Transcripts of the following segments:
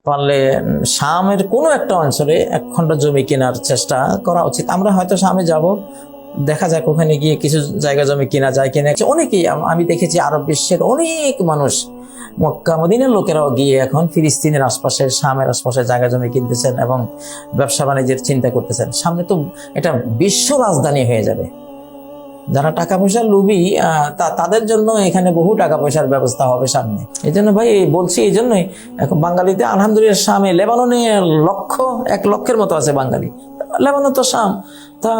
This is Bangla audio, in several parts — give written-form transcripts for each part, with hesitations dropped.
পারলে শামের কোনো একটা অঞ্চলে এক খণ্ড জমি কেনার চেষ্টা করা উচিত। আমরা হয়তো শামে যাব, দেখা যাক ওখানে গিয়ে কিছু জায়গা জমি কেনা যায় কিনা। অনেকেই আমি দেখেছি আরব বিশ্বের অনেক মানুষ, মক্কা মদিনার লোকেরাও গিয়ে এখন ফিলিস্তিনের আশপাশে, শামের আশপাশে জায়গা জমি কিনতেছেন এবং ব্যবসা বাণিজ্যের চিন্তা করতেছেন। সামনে তো এটা বিশ্ব রাজধানী হয়ে যাবে। যারা টাকা পয়সার লোভী তাদের জন্য এখানে বহু টাকা পয়সার ব্যবস্থা হবে সামনে। এই জন্য ভাই বলছি, এই জন্যই এখন বাঙালিতে আলহামদুলিল্লাহ শামে, লেবাননে 1,00,000 মতো আছে বাঙালি। লেবানন তো শাম, তা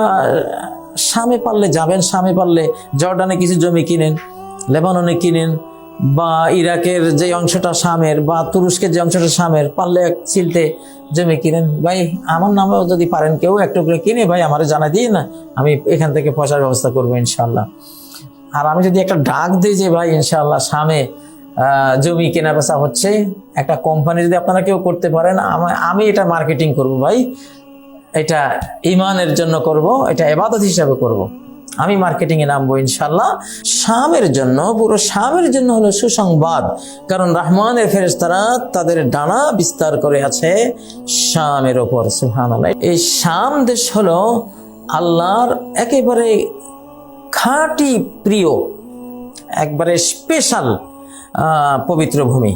শামে পারলে যাবেন, শামে পারলে জর্ডানে কিছু জমি কিনেন, লেবাননে কিনেন, বা ইরাকের যে অংশটা শামের বা তুরস্কের যে অংশটা শামের, পারলে এক সিলটে জমি কিনেন। ভাই আমার নামেও যদি পারেন কেউ একটু করে কিনে, ভাই আমারে জানা দিয়ে না, আমি এখান থেকে পয়সার ব্যবস্থা করবো ইনশাল্লাহ। আর আমি যদি একটা ডাক দিই যে ভাই ইনশাল্লাহ শামে জমি কেনা বেচা হচ্ছে, একটা কোম্পানি যদি আপনারা কেউ করতে পারেন, আমি এটা মার্কেটিং করব ভাই, এটা ইমানের জন্য করব, এটা ইবাদত হিসাবে করব, আমি মার্কেটিং এ নামবো ইনশাল্লাহ। শামের জন্য, পুরো শামের জন্য হলো সুসংবাদ, কারণ রহমানের ফেরেশতারা তাদের ডানা বিস্তার করে আছে শামের ওপর। সুবহানাল্লাহ। এই শাম দেশ হলো আল্লাহর একেবারে খাঁটি প্রিয়, একবারে স্পেশাল পবিত্র ভূমি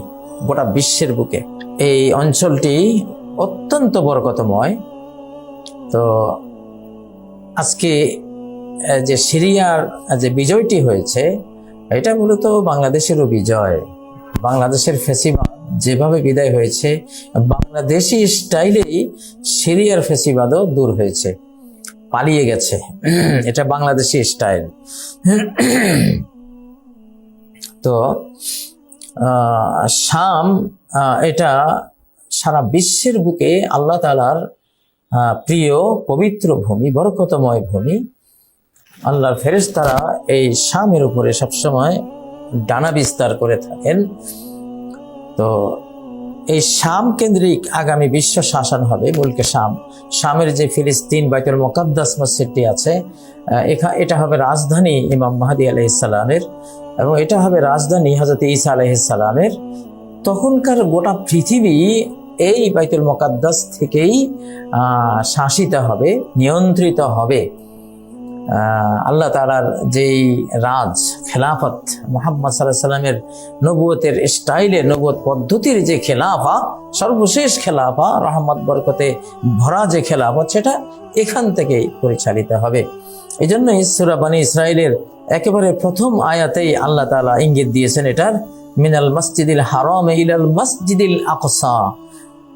গোটা বিশ্বের বুকে। এই অঞ্চলটি অত্যন্ত বরকতময়। তো আজকে যে সিরিয়ার যে বিজয়টি হয়েছে, এটা মূলত বাংলাদেশেরও বিজয়। বাংলাদেশের ফেসিবাদ যেভাবে বিদায় হয়েছে, বাংলাদেশি স্টাইলেই সিরিয়ার ফেসিবাদও দূর হয়েছে, পালিয়ে গেছে। এটা বাংলাদেশি স্টাইল। তো শাম এটা সারা বিশ্বের বুকে আল্লাহ তাআলার প্রিয় পবিত্র ভূমি, বরকতময় ভূমি। আল্লাহর ফেরেশতারা এই শামের উপরে সবসময় ডানা বিস্তার করে থাকেন। তো এই শাম কেন্দ্রিক আগামী বিশ্ব শাসন হবে মুলকে শাম। শামের যে ফিলিস্তিন বাইতুল মুকাদ্দাস মসজিদটি আছে, এটা হবে রাজধানী ইমাম মাহদী আলাইহিস সালামের, এবং এটা হবে রাজধানী হযরত ঈসা আলাইহিস সালামের। তখনকার গোটা পৃথিবী এই বাইতুল মুকাদ্দাস থেকেই শাসিত হবে, নিয়ন্ত্রিত হবে। আল্লাহ তাআলার যেই রাজ খেলাফত, মুহাম্মদ সাল্লাল্লাহু আলাইহি সাল্লামের নবুয়তের স্টাইলে, নবুয়ত পদ্ধতির যে খেলাফা, সর্বশেষ খেলাফা, রহমত বরকতে ভরা যে খেলাফত, সেটা এখান থেকেই পরিচালিত হবে। এই জন্যই সূরা বনী ইসরাঈলের একেবারে প্রথম আয়াতেই আল্লাহ তাআলা ইঙ্গিত দিয়েছেন এটার, মিনাল মসজিদিল হারাম ইলাল মসজিদিল আকসা।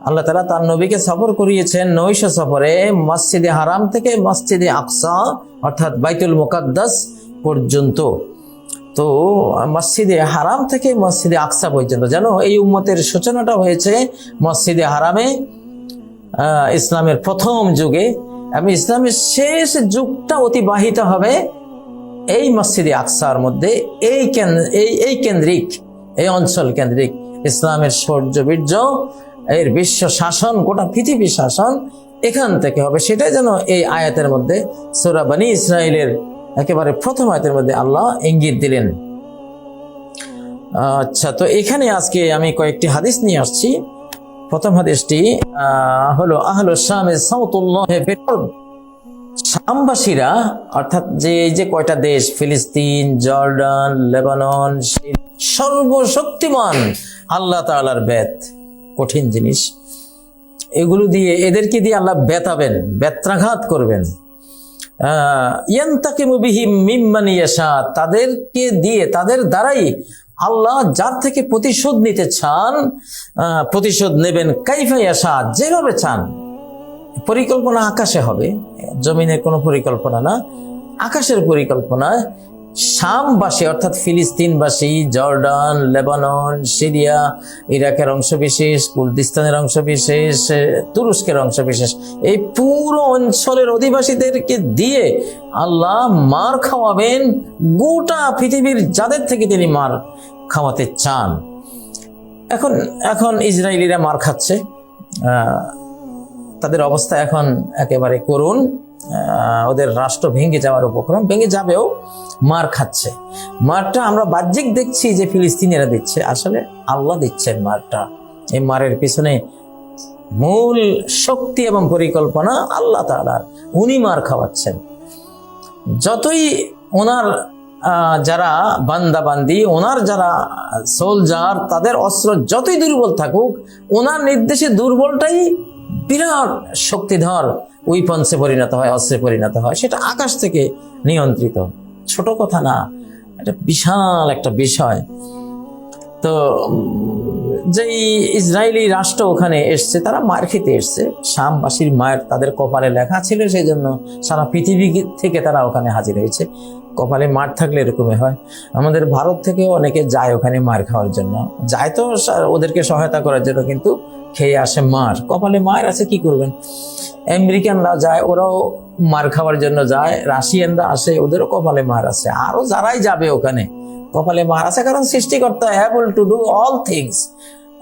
আল্লাহ তাআলা তার নবীকে সফর করিয়েছেন 900 সফরে, মসজিদে হারাম থেকে মসজিদে আকসা অর্থাৎ বাইতুল মুকাদ্দাস পর্যন্ত। তো মসজিদে হারাম থেকে মসজিদে আকসা পর্যন্ত, যেন এই উম্মতের সূচনাটা হয়েছে মসজিদে হারামে, ইসলামের প্রথম যুগে, এবং ইসলামের শেষ যুগটা অতিবাহিত হবে এই মসজিদে আকসার মধ্যে। এই কেন্দ্রিক, এই অঞ্চল কেন্দ্রিক ইসলামের শৌর্য বীর্য, এর বিশ্ব শাসন, গোটা পৃথিবী শাসন এখান থেকে হবে। সেটাই যেন এই আয়াতের মধ্যে, সূরা বনী ইসরাঈলের একেবারে প্রথম আয়াতের মধ্যে আল্লাহ ইঙ্গিত দিলেন। আচ্ছা, তো এখানে আজকে আমি কয়েকটি হাদিস নিয়ে আসছি। প্রথম হাদিসটি হলো আহলুশ শামে সাউতুল্লাহি ফিল আরদ। শামবাসীরা অর্থাৎ যে কয়টা দেশ, ফিলিস্তিন, জর্ডান, লেবানন, সর্বশক্তিমান আল্লাহ তাআলার বেত, কঠিন জিনিস, এগুলো দিয়ে, এদেরকে দিয়ে আল্লাহ বেতাবেন, বেত্রাঘাত করবেন। ইয়ান্তাকিমু বিহিম মিম্মান ইয়াশা, তাদেরকে দিয়ে, তাদের দ্বারাই আল্লাহ যার থেকে প্রতিশোধ নিতে চান প্রতিশোধ নেবেন। কাইফা ইয়াশা, যেভাবে চান। পরিকল্পনা আকাশে হবে, জমিনের কোনো পরিকল্পনা না, আকাশের পরিকল্পনা। শামবাসী অর্থাৎ ফিলিস্তিনবাসী, জর্ডান, লেবানন, সিরিয়া, ইরাকের অংশবিশেষ, কুর্দিস্তানের অংশবিশেষ, তুরস্কের অংশবিশেষ, এই পুরো অঞ্চলের অধিবাসীদেরকে দিয়ে আল্লাহ মার খাওয়াবেন গোটা পৃথিবীর যাদের থেকে তিনি মার খাওয়াতে চান। এখন ইসরায়েলিরা মার খাচ্ছে, তাদের অবস্থা এখন একেবারে করুণ। ওদের রাষ্ট্র ভেঙে যাওয়ার উপক্রম, ভেঙে যাবেও, মার খাচ্ছে। মারটা আমরা বাহ্যিক দেখছি যে ফিলিস্তিনিরা দিচ্ছে, আসলে আল্লাহ দিচ্ছেন মারটা। এই মারের পিছনে মূল শক্তি এবং পরিকল্পনা আল্লাহ তাআলার। উনি মার খাওয়াচ্ছেন। যতই ওনার যারা বান্দা বান্দি, ওনার যারা সোলজার, তাদের অস্ত্র যতই দুর্বল থাকুক, ওনার নির্দেশে দুর্বলটাই বিরাট শক্তিধর উইপন্সে পরিণত হয়, অস্ত্রে পরিণত হয়। সেটা আকাশ থেকে নিয়ন্ত্রিত, ছোট কথা না, এটা বিশাল একটা বিষয়। তো যেই ইসরায়েলি রাষ্ট্র ওখানে এসছে, তারা মার খেতে এসছে। শামবাসীর মায়ের তাদের কপালে লেখা ছিল, সেই জন্য সারা পৃথিবী থেকে তারা ওখানে হাজির হয়েছে। কপালে মার থাকলে এরকমই হয়। আমাদের ভারত থেকেও অনেকে যায় ওখানে মার খাওয়ার জন্য, যায় তো ওদেরকে সহায়তা করার জন্য, কিন্তু খেয়ে আসে মার। কপালে মার আছে, কি করবেন? আমেরিকানরা যায়, ওরাও মার খাওয়ার জন্য যায়। রাশিয়ানরা আসে, ওদেরও কপালে মার আছে। আরো যারাই যাবে ওখানে কপালে মার আছে, কারণ সৃষ্টিকর্তা able to do all things,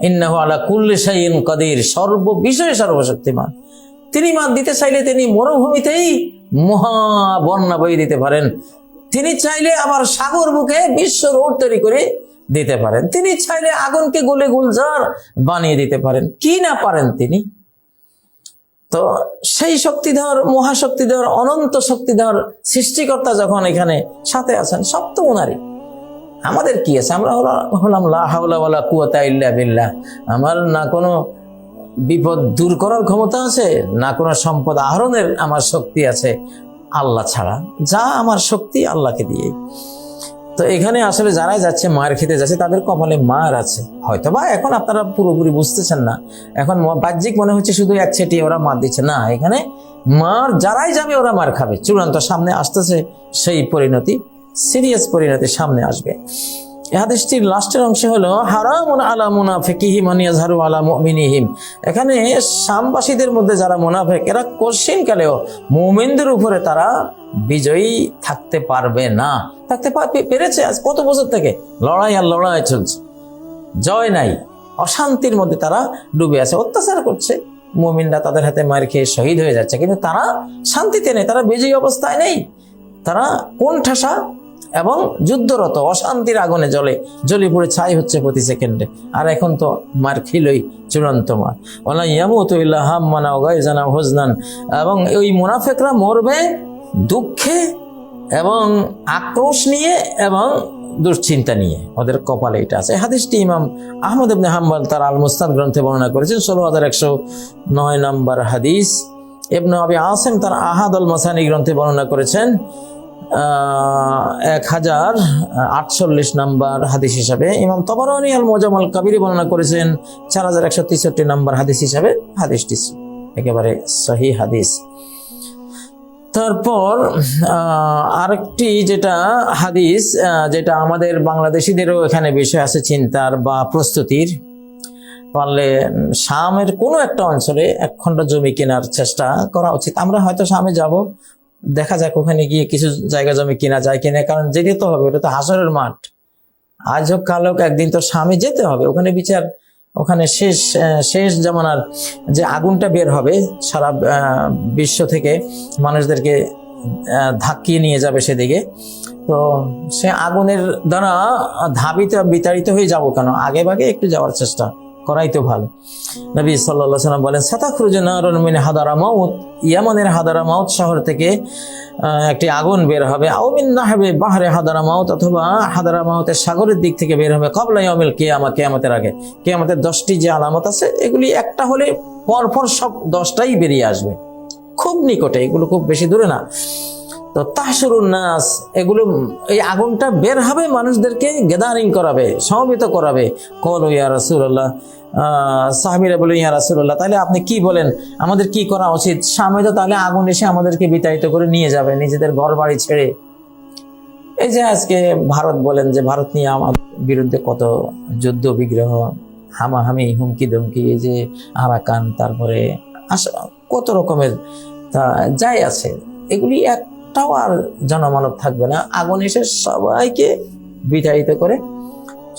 ইন্নাহু আলা কুল্লি শাইইন কাদির, সর্ব বিষয়ে সর্বশক্তিমান। তিনি মার দিতে চাইলে তিনি মরুভূমিতেই মহা বন্যা বয়ে দিতে পারেন। তিনি চাইলে আবার সাগর বুকে বিশ্ব রোড তৈরি করে দিতে পারেন। তিনি চাইলে আগুনকে গলে গুলজার বানিয়ে দিতে পারেন। কি না পারেন তিনি? তো সেই শক্তিধর, মহাশক্তিধর, অনন্ত শক্তিধর সৃষ্টিকর্তা যখন এখানে সাথে আছেন, সব তো ওনারই। আমাদের কি আছে? আমরা হলাম লা হাওলা ওয়ালা কুওয়াতা ইল্লা বিল্লাহ। আমার না কোনো বিপদ দূর করার ক্ষমতা আছে, না কোনো সম্পদ আহরণের আমার শক্তি আছে আল্লাহ ছাড়া। যা আমার শক্তি আল্লাহকে দিয়ে। তো এখানে আসলে যারাই যাচ্ছে, মার খেতে যাচ্ছে, তাদের কপালে মার আছে। হয়তোবা এখন আপনারা পুরোপুরি বুঝতেছেন না, এখন বাহ্যিক মনে হচ্ছে শুধু এক ছেটিয়ে ওরা মার দিচ্ছে। না, এখানে মার যারাই যাবে ওরা মার খাবে। চূড়ান্ত সামনে আসতেছে সেই পরিণতি, সিরিয়াস পরিণতি সামনে আসবে। এই হাদিসটির লাস্টের অংশ হলো হারামুন আলা মুনাফিকিহিম আন ইয়াজহারু আলা মুমিনিহিম। এখানে শামবাসীদের মধ্যে যারা মুনাফিক, এরা কোশ্চিন কালেও মুমিনদের উপরে তারা বিজয়ী থাকতে পারবে না। থাকতে পেরেছে আজ কত বছর থেকে লড়াই আর লড়াই চলছে, জয় নাই। অশান্তির মধ্যে তারা ডুবে আছে, অত্যাচার করছে। মুমিনরা তাদের হাতে মার খেয়ে শহীদ হয়ে যাচ্ছে, কিন্তু তারা শান্তিতে নেই, তারা বিজয়ী অবস্থায় নেই। তারা কোণঠাসা এবং যুদ্ধরত, অশান্তির আগুনে জ্বলে পড়ে ছাই হচ্ছে প্রতি সেকেন্ডে। আর এখন তো মার খেলই চূড়ান্ত মার। ওয়ালা ইয়ামুতু ইল্লা হাম্মান ওয়া গায়জান ওয়া হুজনান। এবং ওই মুনাফিকরা মরবে দুঃখে এবং আক্রোশ নিয়ে এবং দুশ্চিন্তা নিয়ে, ওদের কপালে এটা আছে। হাদিসটি ইমাম আহমদ ইবনে হাম্বল তার আল মুসনাদ গ্রন্থে বর্ণনা করেছেন, 16109 নম্বর হাদিস। ইবনে আবি আসিম তার আহাদ আল মাসানি গ্রন্থে বর্ণনা করেছেন 1048 নম্বর হাদিস হিসাবে। ইমাম তাবারানী আল মুজাম আল কাবির বর্ণনা করেছেন 4163 নম্বর হাদিস হিসাবে। হাদিসটি একেবারে সহিহ হাদিস। তারপর আরেকটি যেটা হাদিস, যেটা আমাদের বাংলাদেশিদেরও এখানে বিষয় আছে চিন্তার বা প্রস্তুতির, পারলে শামের কোনো একটা অঞ্চলে এক খণ্ড জমি কেনার চেষ্টা করা উচিত। আমরা হয়তো শামে যাব, দেখা যাক ওখানে গিয়ে কিছু জায়গা জমি কেনা যায় কিনা, কারণ যেতে তো হবে, ওটা তো হাসরের মাঠ। আজ হোক কাল হোক একদিন তো শামে যেতে হবে। ওখানে বিচার, ওখানে শেষ জামানার যে আগুনটা বের হবে সারা বিশ্ব থেকে মানুষদেরকে ধাক্কিয়ে নিয়ে যাবে সেদিকে। তো সে আগুনের দ্বারা ধাবিত বিতাড়িত হয়ে যাব কেন, আগে ভাগে একটু যাওয়ার চেষ্টা করাই তো ভালো। নবী সাল্লাল্লাহু আলাইহি ওয়াসাল্লাম বলেন সাতাখরুজু নারুন মিন হাদারামাউত, ইয়ামানের হাদারামাউত শহর থেকে একটি আগুন বের হবে। আও মিন নাহবে বাহরে হাদারামাউত, অথবা হাদারামাউতের সাগরের দিক থেকে বের হবে। ক্বাবলা ইয়াউমিল কিয়ামা, কিয়ামতের আগে। কিয়ামতের 10টি যে আলামত আছে, এগুলি একটা হলে পরপর সব 10টাই বেরিয়ে আসবে, খুব নিকটে, এগুলো খুব বেশি দূরে না। তো তাহসুরুন নাস, এগুলো এই আগুনটা বের হবে, মানুষদেরকে গ্যাদারিং করাবে, সমবেত করাবে। কল ইয়া রাসূলুল্লাহ, সাহাবীরা বলে ইয়া রাসূলুল্লাহ, তাহলে আপনি কি বলেন, আমাদের কি করা উচিত? সামনে তো তাহলে আগুন এসে আমাদেরকে বিতাড়িত করে নিয়ে যাবে, নিজেদের ঘর বাড়ি ছেড়ে। এই যে আজকে ভারত বলেন, যে ভারত নিয়ে আমাদের বিরুদ্ধে কত যুদ্ধ বিগ্রহ, হামাহামি, হুমকি ধমকি, এই যে আরাকান, তারপরে কত রকমের যাই আছে, এগুলি একটাও আর জনমানব থাকবে না। আগুন এসে সবাইকে বিতাড়িত করে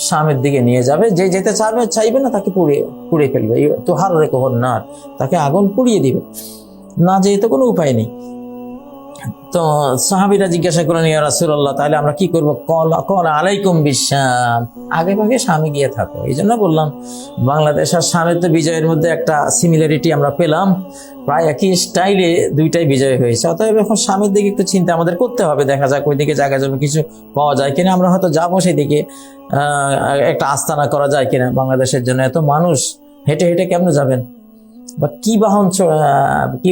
শামের দিকে নিয়ে যাবে। যে যেতে চাইবে না তাকে পুড়িয়ে ফেলবে। তো হার রেখো না, তাকে আগুন পুড়িয়ে দিবে, না যেতে কোনো উপায় নেই। তো সাহাবীরা জিজ্ঞাসা করেন, ইয়া রাসূলুল্লাহ, তাহলে আমরা কি করব? কল আলাইকুম বিশাম, আগে ভাগে শামে গিয়ে থাকো। এই জন্য বললাম বাংলাদেশ আর শামের তো বিজয়ের মধ্যে একটা সিমিলারিটি আমরা পেলাম, প্রায় একই স্টাইলে দুইটাই বিজয় হয়েছে। অতএব এখন শামের দিকে একটু চিন্তা আমাদের করতে হবে, দেখা যাক ওইদিকে জায়গা জমি কিছু পাওয়া যায় কিনা। আমরা হয়তো যাবো সেদিকে, একটা আস্তানা করা যায় কিনা। বাংলাদেশের জন্য এত মানুষ হেঁটে হেঁটে কেমনে যাবেন, বা কি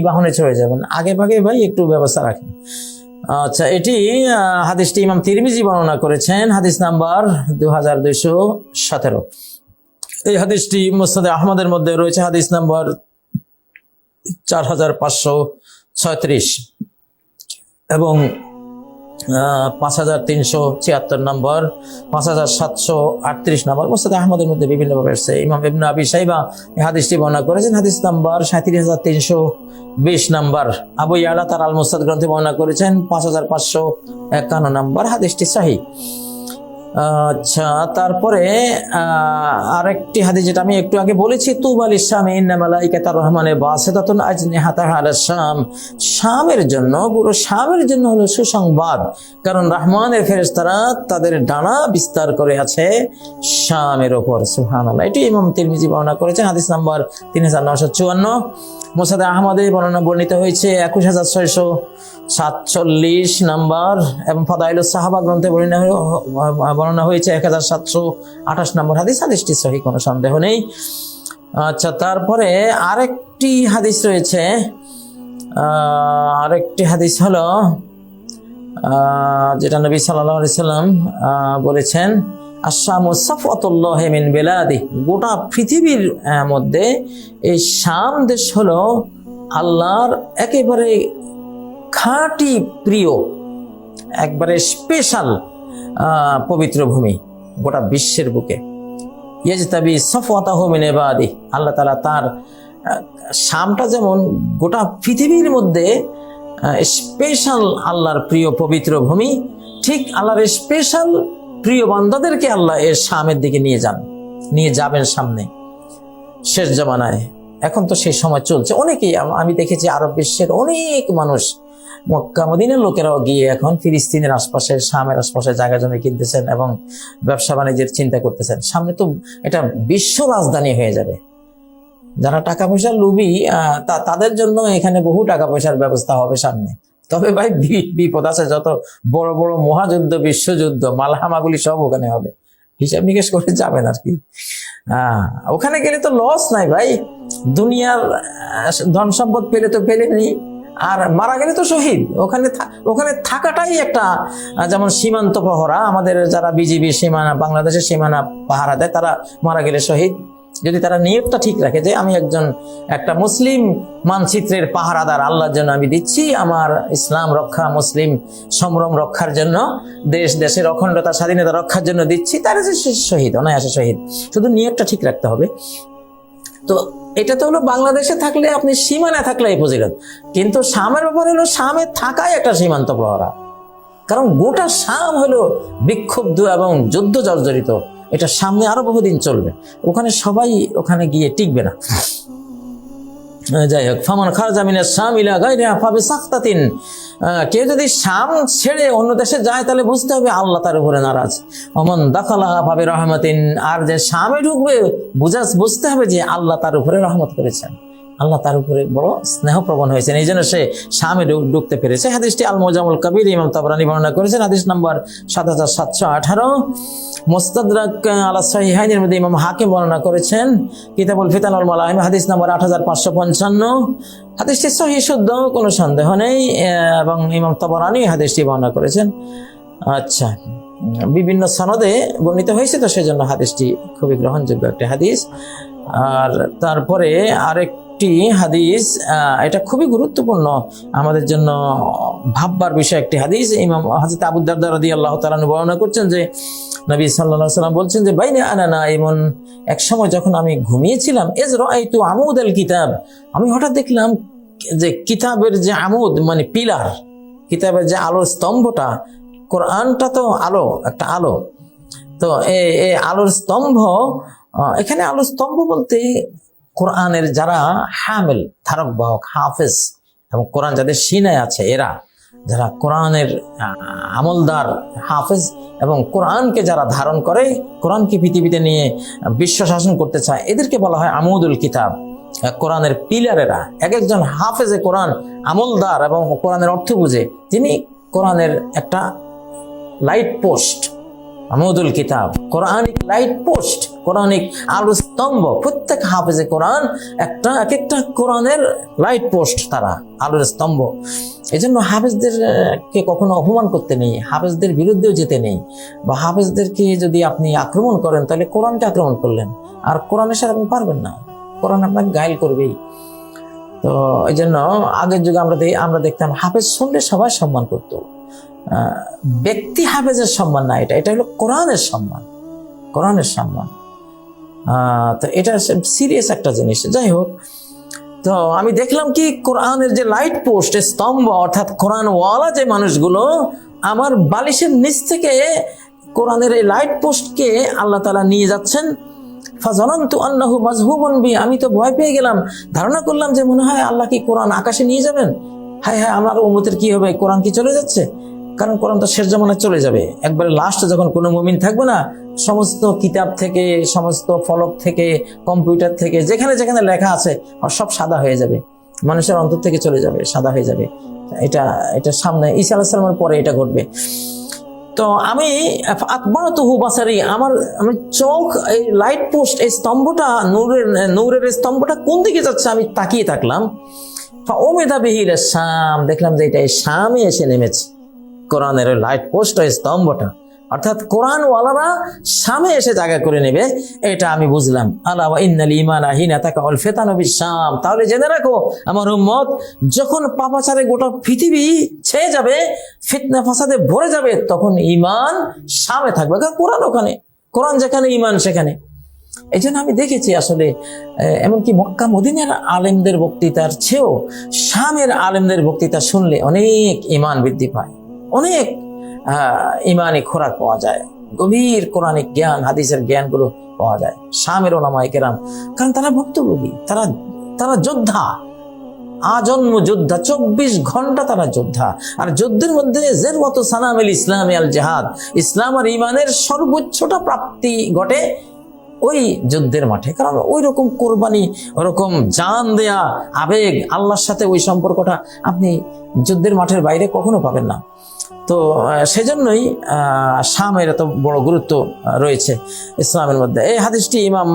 বাহনে চড়ে যাবেন? আগে ভাগে ভাই একটু ব্যবস্থা রাখেন। আচ্ছা, এটি হাদিসটি ইমাম তিরমিজি বর্ণনা করেছেন, হাদিস নাম্বার 2217। এই হাদিসটি মুসনাদ আহমদের মধ্যে রয়েছে, হাদিস নাম্বার 4536 এবং 5376 নম্বর, 5738 নম্বর মুসনাদ আহমদের মধ্যে বিভিন্ন ভাবে এসেছে। ইমাম ইবনে আবি শাইবা এই হাদিসটি বর্ণনা করেছেন, হাদিস নাম্বার 37320 নম্বর। আবু ইয়ালা তার আল মুসনাদ গ্রন্থে বর্ণনা করেছেন 5551 নম্বর। হাদিসটি সহিহ। আচ্ছা, তারপরে আরেকটি হাদিস যেটা আমি একটু আগে বলেছি, তুবা লিশ-শামি ইন্না মালাইকাতার রহমানে বাসিতাতুন আজনিহাতাহা আলাশ শাম, শামের জন্য, পুরো শামের জন্য হলো সুসংবাদ, কারণ রহমানের ফেরেশতারা তাদের ডানা বিস্তার করে আছে শামের উপর। সুবহানাল্লাহ। এটি ইমাম তিরমিজি বর্ণনা করেছেন, হাদিস নাম্বার 3954। মুসনাদ আহমদে বর্ণিত হয়েছে 21647 নম্বর, এবং ফাদাইলুস সাহাবা গ্রন্থে বর্ণনা হয়েছে 1728 নম্বর হাদিস। হাদিসটি সহিহ, কোনো সন্দেহ নেই। আচ্ছা, তারপরে আরেকটি হাদিস রয়েছে, আরেকটি হাদিস হলো যেটা নবী সাল্লাল্লাহু আলাইহি সাল্লাম বলেছেন, আশ-শামু সাফওয়াতুল্লাহি মিন বিলাদি, গোটা পৃথিবীর মধ্যে এই শাম দেশ হলো আল্লাহর একেবারে খাঁটি প্রিয়, একবারে স্পেশাল পবিত্র ভূমি গোটা বিশ্বের বুকে। ইয়াজতাবি সাফওয়াতাহু মিন ইবাদি, আল্লাহ তাআলা তার শামটা যেমন গোটা পৃথিবীর মধ্যে স্পেশাল আল্লাহর প্রিয় পবিত্র ভূমি, ঠিক আল্লাহর স্পেশাল প্রিয় বান্দাদেরকে আল্লাহ এর শামের দিকে নিয়ে যাবেন সামনে শেষ জামানায়। এখন তো সেই সময় চলছে। অনেকেই আমি দেখেছি আরব বিশ্বের অনেক মানুষ, মক্কা মদিনার লোকেরাও গিয়ে এখন ফিলিস্তিনের আশপাশে, শামের আশপাশে জায়গা জমি কিনতেছেন এবং ব্যবসা বাণিজ্যের চিন্তা করতেছেন। সামনে তো এটা বিশ্ব রাজধানী হয়ে যাবে। যারা টাকা পয়সার লোভী তাদের জন্য এখানে বহু টাকা পয়সার ব্যবস্থা হবে সামনে। তবে ভাই বিপদ আছে, যত বড় বড় মহাযুদ্ধ, বিশ্বযুদ্ধ, মালহামাগুলি সব ওখানে হবে। হিসাব নিকেশ করে যাবেন আর কি। ওখানে গেলে তো লস নাই ভাই, দুনিয়ার ধন সম্পদ পেলে তো পেলেনি, আর মারা গেলে তো শহীদ। ওখানে থাকাটাই একটা, যেমন সীমান্ত প্রহরা, আমাদের যারা বিজিবি সীমানা, বাংলাদেশের সীমানা পাহারা দেয়, তারা মারা গেলে শহীদ। যদি তারা নিয়তটা ঠিক রাখে যে আমি একটা মুসলিম মানচিত্রের পাহারাদার, আল্লাহর জন্য আমি দিচ্ছি, আমার ইসলাম রক্ষা, মুসলিম সম্ভ্রম রক্ষার জন্য, দেশের অখণ্ডতা স্বাধীনতা রক্ষার জন্য দিচ্ছি, তারা যে শহীদ, অনায়াসে শহীদ। শুধু নিয়তটা ঠিক রাখতে হবে। তো এটা তো হলো বাংলাদেশে থাকলে, আপনি সীমানায় থাকলে এই ফজিলত, কিন্তু শামের ব্যাপারে হলো শামে থাকাই একটা সীমান্ত প্রহরা। কারণ গোটা শাম হলো বিক্ষুব্ধ এবং যুদ্ধ জর্জরিত। এটা সামনে আরো বহুদিন চলবে, ওখানে সবাই ওখানে গিয়ে টিকবে না। যাই হোক, ফামান খারাজা মিনাশ শাম ইলা গায়রিহা ফাবিসাখতাতিন, কেউ যদি শাম ছেড়ে অন্য দেশে যায় তাহলে বুঝতে হবে আল্লাহ তার উপরে নারাজ। ওমান দাখালাহা ফাবিরাহমাতিন, আর যে শামে ঢুকবে বুঝতে হবে যে আল্লাহ তার উপরে রহমত করেছেন, আল্লাহ তার উপরে বড় স্নেহপ্রবণ হয়েছেন, এই জন্য সে শামে ঢুকতে পেরেছে। হাদিসটি আল মুজামুল কবির ইমাম তাবরানী বর্ণনা করেছেন, হাদিস নাম্বার 7718। মুস্তাদরাক আলা সাহিহাইনের মধ্যে ইমাম হাকিম বর্ণনা করেছেন, কিতাবুল ফিতান ওয়াল মালাহিম, হাদিস নাম্বার 8555। হাদিসটি সহিহ শুদ্ধ, কোনো সন্দেহ নেই, এবং ইমাম তাবরানী হাদিসটি বর্ণনা করেছেন। আচ্ছা, বিভিন্ন সনদে বর্ণিত হয়েছে, তো সেজন্য হাদিসটি খুবই গ্রহণযোগ্য একটি হাদিস। আর তারপরে আরেকটি হাদিস, এটা খুবই গুরুত্বপূর্ণ আমাদের জন্য, ভাববার বিষয় একটি হাদিস। ইমাম হযরত আবু দারদা রাদিয়াল্লাহু তাআলা বর্ণনা করছেন যে নবী সাল্লাল্লাহু আলাইহি সাল্লাম বলছেন যে বাইনা আনা নাইমুন, এক সময় যখন আমি ঘুমিয়েছিলাম, ইজ রাআইতু আমুদাল কিতাব, আমি হঠাৎ দেখলাম যে কিতাবের যে আমুদ মানে পিলার, কিতাবের যে আলোর স্তম্ভটা, কোরআনটা তো আলো, একটা আলো, তো এই আলোর স্তম্ভ, এখানে আলোর স্তম্ভ বলতে কোরআনের যারা হামিল, ধারক বাহক, হাফেজ, এবং কোরআন যাদের সিনায় আছে এরা, যারা কোরআনের আমলদার হাফেজ এবং কোরআনকে যারা ধারণ করে, কোরআনকে পৃথিবীতে নিয়ে বিশ্ব শাসন করতে চায়, এদেরকে বলা হয় আমুদুল কিতাব, কোরআনের পিলারেরা। এক একজন হাফেজে কোরআন, আমলদার এবং কোরআনের অর্থ বুঝে, তিনি কোরআনের একটা লাইট পোস্ট, আমুদুল কিতাব, কোরআনিক লাইট পোস্ট, কোরআনিক আলো স্তম্ভ। প্রত্যেক হাফেজে কোরআন এক একটা কোরআনের লাইট পোস্ট, তারা আলোর স্তম্ভ। এই জন্য হাফেজদেরকে কখনো অপমান করতে নেই, হাফেজদের বিরুদ্ধেও যেতে নেই, বা হাফেজদেরকে যদি আপনি আক্রমণ করেন তাহলে কোরআনকে আক্রমণ করলেন, আর কোরআনের সাথে আপনি পারবেন না, কোরআন আপনাকে গাইল করবেই। তো এই জন্য আগের যুগে আমরা দেখতাম হাফেজ শুনলে সবাই সম্মান করতো। ব্যক্তি হাফেজের সম্মান না, এটা হলো কোরআনের সম্মান, কোরআনের সম্মান। তো এটা সিরিয়াস একটা জিনিস। যাই হোক, তো আমি দেখলাম কি কোরআনের যে লাইট পোস্ট, স্তম্ভ, অর্থাৎ কোরআন ওয়ালা যে মানুষগুলো, আমার বালিশের নিচ থেকে কোরআনের এই লাইট পোস্টকে আল্লাহ তাআলা নিয়ে যাচ্ছেন। ফাযানানতু আন্নাহু মাজহুবুন বি, আমি তো ভয় পেয়ে গেলাম, ধারণা করলাম যে মনে হয় আল্লাহ কি কোরআন আকাশে নিয়ে যাবেন। হায় হায়, আমার উম্মতের কি হবে, কোরআন কি চলে যাচ্ছে? কারণ কোরআন তো শেষ জামানায় চলে যাবে, একবারে লাস্টে যখন কোনো মুমিন থাকবে না, সমস্ত কিতাব থেকে, সমস্ত ফলক থেকে, কম্পিউটার থেকে, যেখানে যেখানে লেখা আছে সব সাদা হয়ে যাবে, মানুষের অন্তর থেকে চলে যাবে, সাদা হয়ে যাবে। এটা সামনে ঈসা আলাইহিস সালামের পরে এটা ঘটবে। তো আমি আতবাতুহু বাসারি, আমি চোখ এই লাইট পোস্ট, এই স্তম্ভটা, নূরের স্তম্ভটা কোন দিকে যাচ্ছে আমি তাকিয়ে থাকলাম। ফাউমিদা বিহি ইলা শাম, দেখলাম যে এটা শামে এসে নেমেছে, কোরআনের লাইট পোস্ট, স্তম্ভটা, অর্থাৎ কোরআন ওয়ালারা শামে এসে জায়গা করে নেবে, এটা আমি বুঝলাম। আলা ওয়া ইন্নাল ঈমানা হিনা তাকাউল ফিতানু বিশ-শাম, তাহলে জেনে রাখো আমার উম্মত, যখন পাপাচারে গোটা পৃথিবী ছেয়ে যাবে, ফিতনা ফাসাদে ভরে যাবে, তখন ঈমান শামে থাকবে, কারণ কোরআন ওখানে, কোরআন যেখানে ঈমান সেখানে। এই জন্য আমি দেখেছি আসলে এমনকি মক্কা মদিনার আলেমদের বক্তৃতার চেয়েও শামের আলেমদের বক্তৃতা শুনলে অনেক ঈমান বৃদ্ধি পায়, অনেক ইমানি খোরাক পাওয়া যায়, গভীর কোরআনিক জ্ঞান, হাদিসের জ্ঞানগুলো পাওয়া যায় শামের ওলামায়ে কেরাম। কারণ তারা ভুক্তভোগী, তারা যোদ্ধা, আজন্ম যোদ্ধা, 24 ঘন্টা তারা যোদ্ধা। আর যুদ্ধের মধ্যে জিরওয়াত সানামিল ইসলামি আল জিহাদ, ইসলাম আর ইমানের সর্বোচ্চটা প্রাপ্তি ঘটে ওই যুদ্ধের মাঠে। কারণ ওই রকম কোরবানি, ওরকম জান দেয়া আবেগ, আল্লাহর সাথে ওই সম্পর্কটা আপনি যুদ্ধের মাঠের বাইরে কখনো পাবেন না। তো সেজন্যই শামের এত বড় গুরুত্ব রয়েছে ইসলামের মধ্যে। এই হাদিসটি ইমাম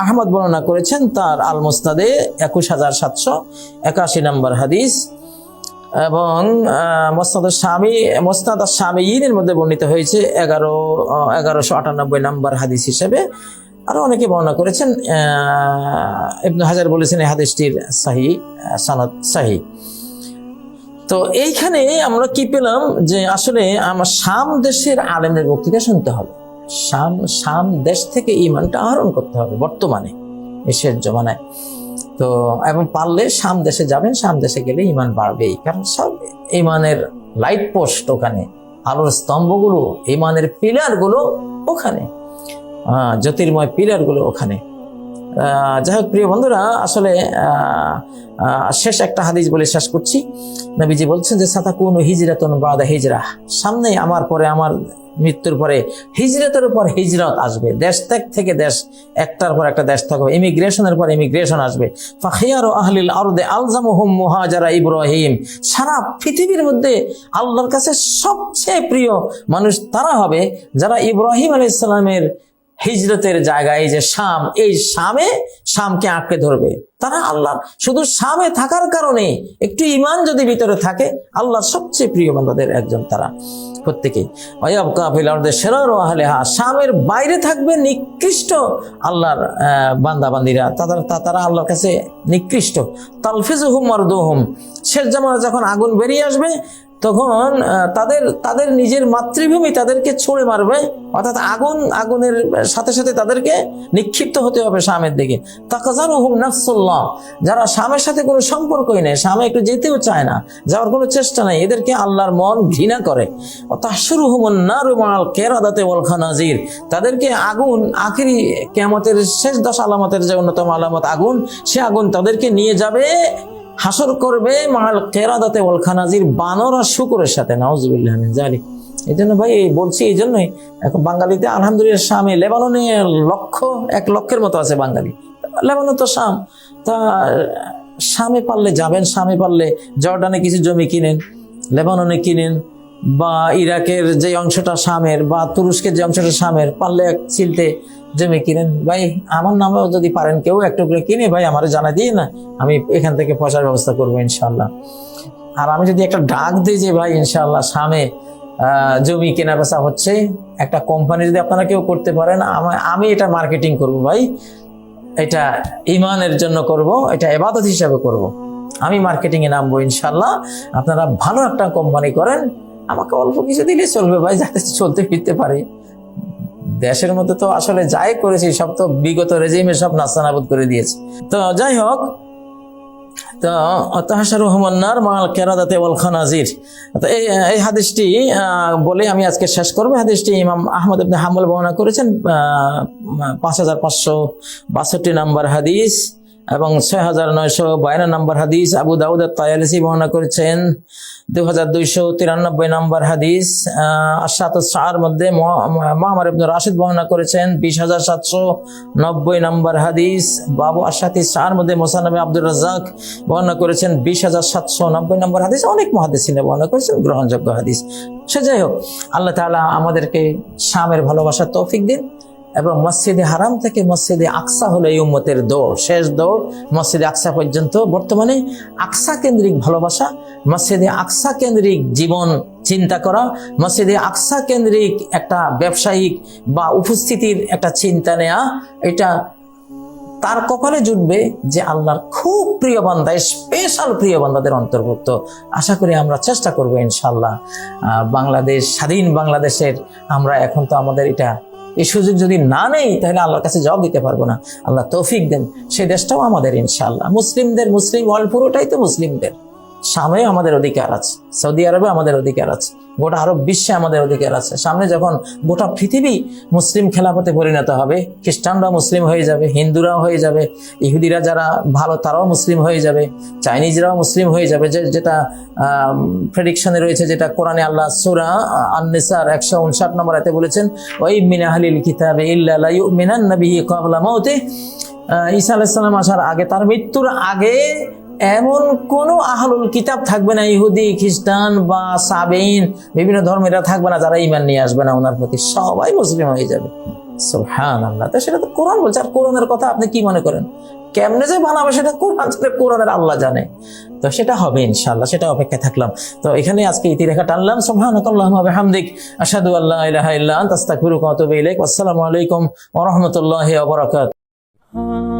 আহমদ বর্ণনা করেছেন তার আল মুসনাদে 21781 নম্বর হাদিস, এবং মুসনাদ আশ-শামিয়ীনের মধ্যে বর্ণিত হয়েছে 1198 নম্বর হাদিস হিসেবে। আরো অনেকে বর্ণনা করেছেন, ইবনে হাজার বলেছেন এই হাদিসটির সহিহ সনদ সহিহ। তো এইখানে আমরা কি পেলাম যে আসলে আমার শাম দেশের আলেমদের বক্তৃতা শুনতে হবে, শাম দেশ থেকে ঈমানটা আহরণ করতে হবে বর্তমানে শেষ জমানায়। তো এবং পারলে শাম দেশে যাবেন, শাম দেশে গেলে ঈমান বাড়বেই, কারণ সব ঈমানের লাইট পোস্ট ওখানে, আলোর স্তম্ভগুলো, ঈমানের পিলারগুলো ওখানে, জ্যোতির্ময় পিলারগুলো ওখানে। যাই হোক প্রিয় বন্ধুরা, আসলে শেষ একটা হাদিস বলে শেষ করছি। নবীজি বলছেন যে সাতাকুনু হিজরাতুন বাদা হিজরাহ, সামনে আমার পরে, আমার মৃত্যুর পরে হিজরতের উপর হিজরত আসবে, দেশ ত্যাগ থেকে দেশ, একটার পর একটা দেশ থাকবে, ইমিগ্রেশনের পর ইমিগ্রেশন আসবে। ফাখিয়ারু আহলিল আরদে আলজামুহুম মুহাজারা ইব্রাহিম, সারা পৃথিবীর মধ্যে আল্লাহর কাছে সবচেয়ে প্রিয় মানুষ তারা হবে যারা ইব্রাহিম আলাইহিস সালামের হিজরতের জায়গা, এই যে শাম, এই শামকে আঁকড়ে ধরবে তারা। আল্লাহ শুধু শামে থাকার কারণে একটু ঈমান যদি ভিতরে থাকে, আল্লাহর সবচেয়ে প্রিয় বান্দাদের একজন তারা প্রত্যেকেই। ওয়ায়াবকা ফিল আরদি শিরারু আহলিহা, শামের বাইরে থাকবে নিকৃষ্ট আল্লাহর বান্দা বান্দিরা, তারা আল্লাহর কাছে নিকৃষ্ট। তালফিজুহুম মারদুহুম, শেষ জামানা যখন আগুন বেরিয়ে আসবে, তখন তাদের নিজের মাতৃভূমি তাদেরকে ছুঁড়ে মারবে, অর্থাৎ আগুনের সাথে সাথে তাদেরকে নিক্ষিপ্ত হতে হবে শামের দিকে। তাকাজারুহুম নাফসুল্লাহ, যারা শামের সাথে কোনো সম্পর্কই নেই, শামে একটু যেতেও চায় না, যাওয়ার কোনো চেষ্টা নাই, এদেরকে আল্লাহর মন ঘৃণা করে। তাহশুরুহুমুন নারু মাআল কিরাদাতি ওয়াল খানাজির, তাদেরকে আগুন, আখিরি কিয়ামতের শেষ 10 আলামতের যে অন্যতম আলামত আগুন, সে আগুন তাদেরকে নিয়ে যাবে হাসর করবে মাল কেরাদাতে ওয়াল খানাজির, বানর আর শুকরের সাথে। নাউজুবিল্লাহ মিন যালিক। এই জন্য ভাই বলছি, এই জন্যই এখন বাঙালিতে আলহামদুলিল্লাহ শামে লেবাননে 1 লক্ষের মতো আছে বাঙালি। লেবানন তো শাম, তা শামে পারলে যাবেন, শামে পারলে জর্ডানে কিছু জমি কিনেন, লেবাননে কিনেন, বা ইরাকের যে অংশটা শামের, বা তুরস্কের যে অংশটা শামের, পারলে এক চিলতে জমি কিনেন। ভাই আমার নামেও যদি পারেন কেউ একটু করে কিনে, ভাই আমারে জানা দিয়ে না, আমি এখান থেকে পয়সার ব্যবস্থা করবো ইনশাল্লাহ। আর আমি যদি একটা ডাক দিই যে ভাই ইনশাল্লাহ শামে জমি কেনা বেচা হচ্ছে, একটা কোম্পানি যদি আপনারা কেউ করতে পারেন, আমি এটা মার্কেটিং করব ভাই, এটা ইমানের জন্য করব, এটা ইবাদত হিসাবে করব, আমি মার্কেটিং এ নামবো ইনশাল্লাহ। আপনারা ভালো একটা কোম্পানি করেন, আমাকে অল্প কিছু দিলে চলবে ভাই, যাতে চলতে ফিরতে পারে। দেশের মধ্যে তো আসলে যাই করেছি সব তো বিগত রেজিমে সব নাস্তানাবুদ করে দিয়েছে। তো যাই হোক, তো তাহাশারু হুমান্নার মাল কেরাদাতে ওয়াল খানাজির। তো এই হাদিসটি বলে আমি আজকে শেষ করবো। হাদিসটি ইমাম আহমদ ইবনে হাম্বল বর্ণনা করেছেন, 5562 নম্বর হাদিস, এবং 6952 নম্বর হাদিস। আবু দাউদ আত-তায়ালিসি বর্ণনা করেছেন 2293 নম্বর হাদিস। আশাতুস সাআর মধ্যে মুআম্মার ইবনে রাশিদ বর্ণনা করেছেন 20790 নম্বর হাদিস। বাবু আশাতুস সাআর মধ্যে মুসান্নাফে আব্দুর রাজ্জাক বর্ণনা করেছেন 20790 নম্বর হাদিস। অনেক মুহাদ্দিসিন বর্ণনা করেছেন, গ্রহণযোগ্য হাদিস। সে যাই হোক, আল্লাহ তাআলা আমাদেরকে শামের ভালোবাসার তৌফিক দিন, এবং মসজিদে হারাম থেকে মসজিদে আকসা হলো এই উম্মতের দৌড়, শেষ দৌড় মসজিদে আকসা পর্যন্ত। বর্তমানে আকসা কেন্দ্রিক ভালোবাসা, মসজিদে আকসা কেন্দ্রিক জীবন চিন্তা করা, মসজিদে আকসা কেন্দ্রিক একটা ব্যবসায়িক বা উপস্থিতির একটা চিন্তা নেয়া, এটা তার কপালে জুটবে যে আল্লাহর খুব প্রিয় বান্দা, স্পেশাল প্রিয় বান্দাদের অন্তর্ভুক্ত। আশা করি আমরা চেষ্টা করবো ইনশাল্লাহ। বাংলাদেশ, স্বাধীন বাংলাদেশের আমরা এখন তো আমাদের এই সুযোগ যদি না নেই, তাহলে আল্লাহর কাছে জবাব দিতে পারবো না। আল্লাহ তৌফিক দেন, সেই দেশটাও আমাদের ইনশাআল্লাহ। মুসলিমদের, মুসলিম ওয়ার্ল্ড পুরোটাই তো মুসলিমদের। শামেও আমাদের অধিকার আছে, সৌদি আরবে আমাদের অধিকার আছে, গোটা আরব বিশ্বে আমাদের অধিকার আছে। সামনে যখন গোটা পৃথিবী মুসলিম খেলাফতে পরিণত হবে, খ্রিস্টানরা মুসলিম হয়ে যাবে, হিন্দুরাও হয়ে যাবে, ইহুদিরা যারা ভালো তারাও মুসলিম হয়ে যাবে, চাইনিজরাও মুসলিম হয়ে যাবে, যেটা প্রেডিকশনে রয়েছে, যেটা কোরআনে আল্লাহ সূরা আন-নিসার 159 নম্বর আয়াতে বলেছেন, ওয়াই মিন আহলিল কিতাবি ইল্লা লা ইউমিনান্না বিহি ক্বাবলা মাউতি। ঈসা আলাইহিস সালাম আসার আগে, তার মৃত্যুর আগে এমন কোন আহলুল কিতাব থাকবে না, ইহুদি, খ্রিস্টান বা সাবেইন, বিভিন্ন ধর্মেরা থাকবে না যারা ঈমান নিয়ে আসবে না ওনার প্রতি, সবাই মুসলিম হয়ে যাবে। সুবহানাল্লাহ। তো সেটা তো কোরআন বলছে। আর কোরআনের কথা আপনি কি মনে করেন? কেমনে যে বানাবে সেটা কোরআনের আল্লাহ জানে। তো সেটা হবে ইনশাআল্লাহ, সেটা অপেক্ষায় থাকলাম। তো এখানে আজকে ইতিরেখা টানলাম। সুবহানাকাল্লাহুম্মা ওয়া বিহামদিক, আশহাদু আল্লা ইলাহা ইল্লা আনতা, আস্তাগফিরুকা ওয়া আতুবু ইলাইক। আসসালামু আলাইকুম ওয়া রাহমাতুল্লাহি ওয়া বারাকাতুহু।